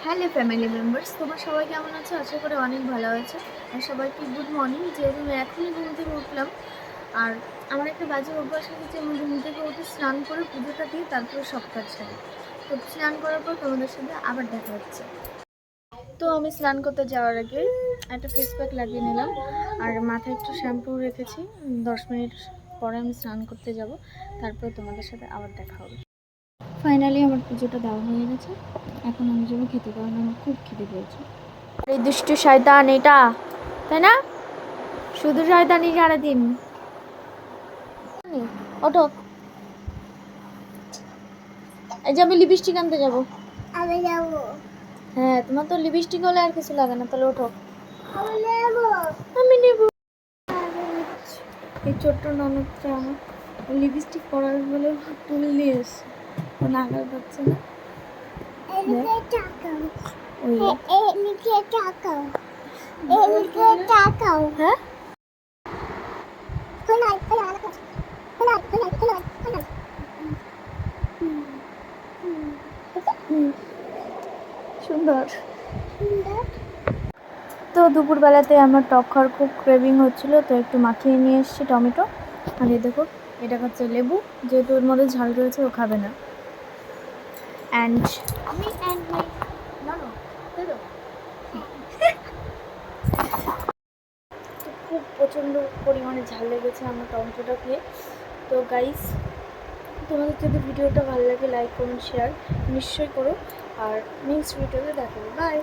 Hello family members, তোমরা সবাই কেমন আছো? আশা করি অনেক ভালো আছো। আর সবাইকে গুড মর্নিং। যেহেতু আমি এখনই ঘুম থেকে উঠলাম, আর আমার একটা বাজে অভ্যাস আছে যে আমি ঘুম থেকে উঠে স্নান করে পুজোটা দিয়ে তারপরে সব কাজ সারি। তো স্নান করার পর তোমাদের সাথে আবার দেখা হচ্ছে। তো আমি স্নান করতে যাওয়ার আগে একটা ফেস প্যাক লাগিয়ে নিলাম, আর মাথায় একটু শ্যাম্পু রেখেছি। 10 মিনিট পরে আমি স্নান করতে যাব, তারপরে তোমাদের সাথে আবার দেখা হবে। ফাইনালি আমার পুজোটা দেওয়া হয়ে গেছে। এখন আমি যাবো খেতে, কারণ আমার খুব খিদে পেয়েছে। এই দুষ্টু শয়তান এটা, তাই না? শুধু শয়তানি সারাদিন। ওঠো, এই যে আমি লিপস্টিক আনতে যাবো। আমি যাবো। হ্যাঁ, তোমার তো লিপস্টিক হলে আর কিছু লাগে না, তাহলে ওঠো। আমি নেব। আমি নেব। এই ছোট্ট ননদটা আমার লিপস্টিক পরার বলে তুল নিয়ে এসছে, ও নাগাল পাচ্ছে না। হ্যাঁ, সুন্দর। তো দুপুরবেলাতে আমার টক খাওয়ার খুব ক্রেভিং হচ্ছিল, তো একটু মাখিয়ে নিয়ে এসেছি টমেটো। আর এই দেখো, এটা হচ্ছে লেবু, যেহেতু ওর মধ্যে ঝাল রয়েছে ও খাবে না। অ্যান্ড আমি খুব প্রচণ্ড পরিমাণে ঝাল লেগেছে আমার টমেটোটা খেয়ে। তো গাইস, তোমাদের যদি ভিডিওটা ভালো লাগে লাইক কমেন্ট শেয়ার নিশ্চয়ই করো, আর নেক্সট ভিডিওতে দেখাবো। বাই।